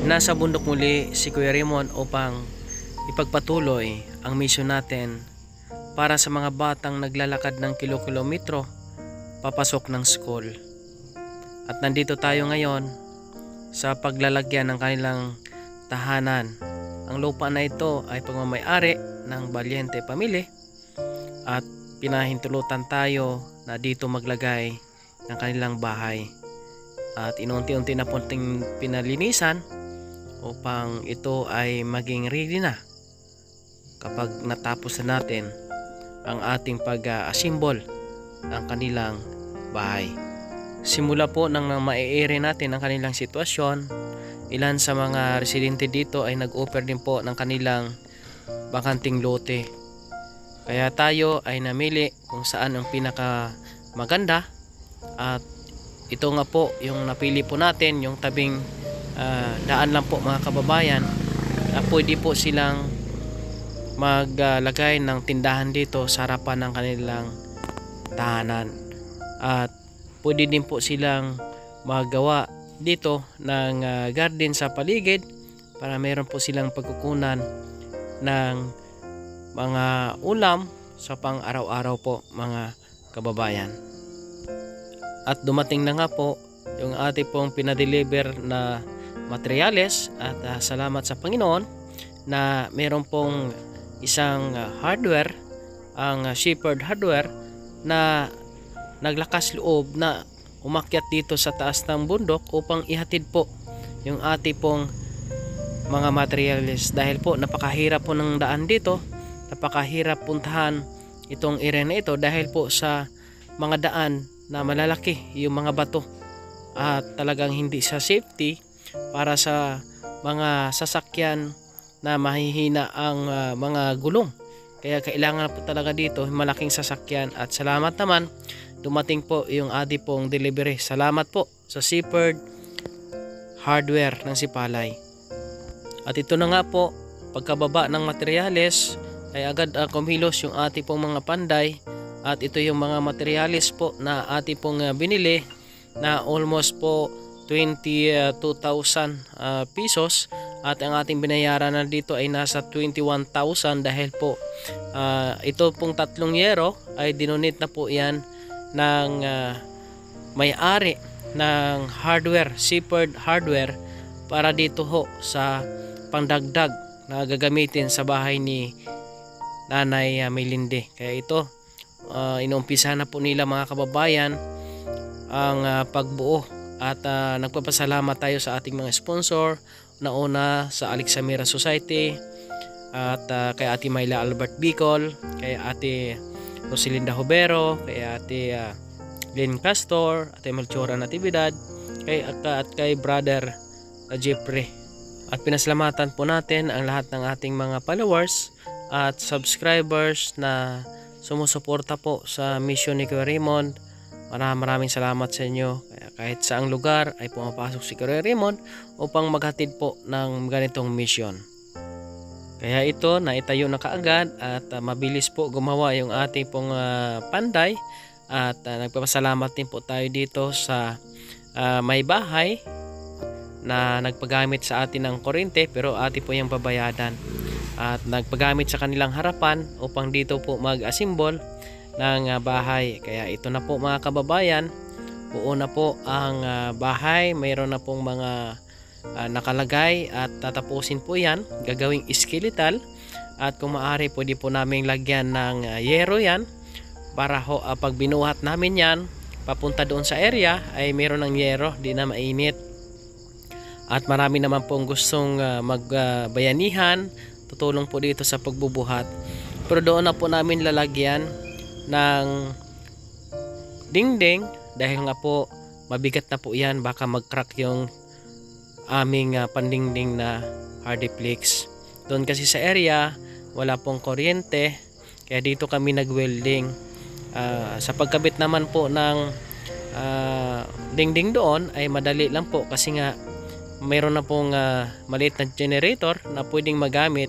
Nasa bundok muli si Kuya Raymond upang ipagpatuloy ang mission natin para sa mga batang naglalakad ng kilo-kilometro papasok ng school. At nandito tayo ngayon sa paglalagyan ng kanilang tahanan. Ang lupa na ito ay pagmamay-ari ng Valiente Family at pinahintulutan tayo na dito maglagay ng kanilang bahay. At inunti-unti na po pinalinisan upang ito ay maging ready na kapag natapos na natin ang ating pag-assemble ng kanilang bahay. Simula po nang maiere natin ang kanilang sitwasyon, ilan sa mga residente dito ay nag-offer din po ng kanilang bakanting lote. Kaya tayo ay namili kung saan ang pinaka maganda, at ito nga po yung napili po natin, yung tabing daan lang po mga kababayan. Pwede po silang maglagay ng tindahan dito sa harapan ng kanilang tahanan, at pwede din po silang magawa dito ng garden sa paligid para meron po silang pagkukunan ng mga ulam sa pang araw-araw po mga kababayan. At dumating na nga po yung ating pong pinadeliver na materyales, at salamat sa Panginoon na meron pong isang hardware, ang Shepherd Hardware, na naglakas loob na umakyat dito sa taas ng bundok upang ihatid po yung ating pong mga materyales, dahil po napakahirap po ng daan dito, napakahirap puntahan itong area na ito dahil po sa mga daan na malalaki yung mga bato, at talagang hindi sa safety para sa mga sasakyan na mahihina ang mga gulong. Kaya kailangan po talaga dito malaking sasakyan, at salamat naman dumating po yung ating pong delivery. Salamat po sa Shepherd Hardware ng Sipalay. At ito na nga po, pagkababa ng materyales ay agad kumilos yung ating pong mga panday, at ito yung mga materyales po na ating pong binili na almost po 22,000 pesos, at ang ating binayaran na dito ay nasa 21,000 dahil po ito pong tatlong yero ay dinonate na po yan ng may-ari ng hardware, Shepherd Hardware, para dito ho sa pangdagdag na gagamitin sa bahay ni Nanay Melinde. Kaya ito inuumpisa na po nila mga kababayan ang pagbuo, at nagpapasalamat tayo sa ating mga sponsor, nauna sa Alexamira Society, at kay Ate Myla Albert Bicol, kay Ate Rosalinda Hubero, kay Ate Lynn Castor, Ate Melchora Natividad, at kay Brother Jeffrey. At pinasalamatan po natin ang lahat ng ating mga followers at subscribers na sumusuporta po sa mission ni Kuya Raymond. Maraming salamat sa inyo. Kaya kahit saang lugar ay pumapasok si Kuya Raymond upang maghatid po ng ganitong mission. Kaya ito naitayo na kaagad, at mabilis po gumawa yung ating pong panday. At nagpapasalamat din po tayo dito sa may bahay na nagpagamit sa atin ng kuryente, pero atin po yung babayadan, at nagpagamit sa kanilang harapan upang dito po mag-assemble ng bahay. Kaya ito na po mga kababayan, buo na po ang bahay. Mayroon na pong mga nakalagay, at tatapusin po yan, gagawing skeletal, at kung maaari pwede po namin lagyan ng yero yan para ho pag binuhat namin yan papunta doon sa area ay mayroon ng yero, di na mainit. At marami naman pong gustong magbayanihan, tutulong po dito sa pagbubuhat, pero doon na po namin lalagyan ng dingding dahil nga po mabigat na po yan, baka mag-crack yung aming pandingding na hardiplex. Doon kasi sa area wala pong kuryente, kaya dito kami nag-welding. Sa pagkabit naman po ng dingding doon ay madali lang po, kasi nga mayroon na pong maliit na generator na pwedeng magamit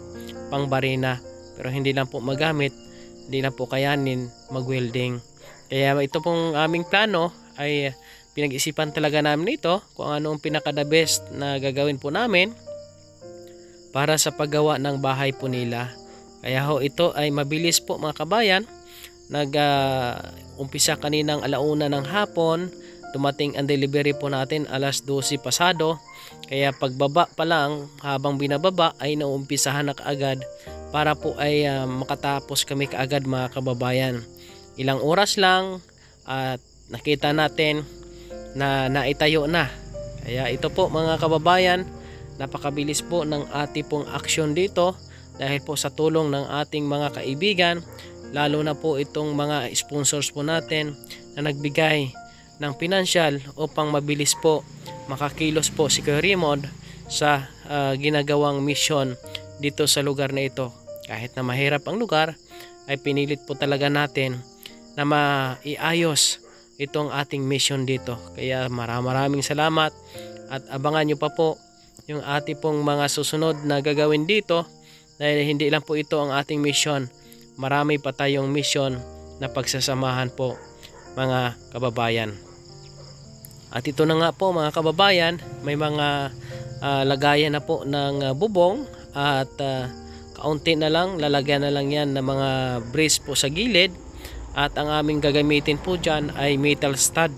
pang barina, pero hindi lang po magamit, hindi na po kayanin mag-welding. Kaya ito pong aming plano ay pinag-isipan talaga namin ito kung anong pinaka the best na gagawin po namin para sa paggawa ng bahay po nila. Kaya ho ito ay mabilis po mga kabayan. Umpisa kaninang 1:00 ng hapon, dumating ang delivery po natin 12:00 pasado. Kaya pagbaba pa lang, habang binababa ay naumpisahan na kaagad para po ay makatapos kami kaagad mga kababayan. Ilang oras lang at nakita natin na naitayo na. Kaya ito po mga kababayan, napakabilis po ng ating pong aksyon dito dahil po sa tulong ng ating mga kaibigan, lalo na po itong mga sponsors po natin na nagbigay ng pinansyal upang mabilis po makakilos po si Kuya Raymond sa ginagawang mission dito sa lugar na ito. Kahit na mahirap ang lugar, ay pinilit po talaga natin na maiayos itong ating mission dito. Kaya maraming salamat at abangan nyo pa po yung ating pong mga susunod na gagawin dito, dahil hindi lang po ito ang ating mission, marami pa tayong mission na pagsasamahan po mga kababayan. At ito na nga po mga kababayan, may mga lagayan na po ng bubong at kaunti na lang, lalagyan na lang yan ng mga brace po sa gilid. At ang aming gagamitin po dyan ay metal stud.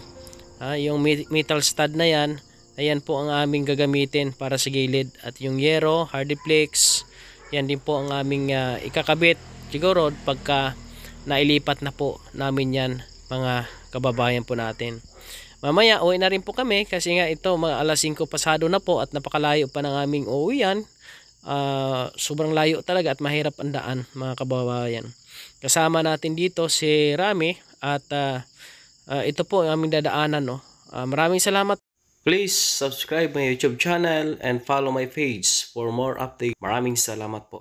Yung metal stud na yan, ayan po ang aming gagamitin para sa gilid. At yung yero, hardiplex, yan din po ang aming ikakabit. Siguro pagka nailipat na po namin yan mga kababayan po natin. Mamaya uwi na rin po kami kasi nga ito mga 5:00 pasado na po at napakalayo pa ng aming uuwian. Sobrang layo talaga at mahirap ang daan mga kababayan. Kasama natin dito si Rami at ito po ang aming dadaanan. Maraming salamat. Please subscribe my YouTube channel and follow my page for more updates. Maraming salamat po.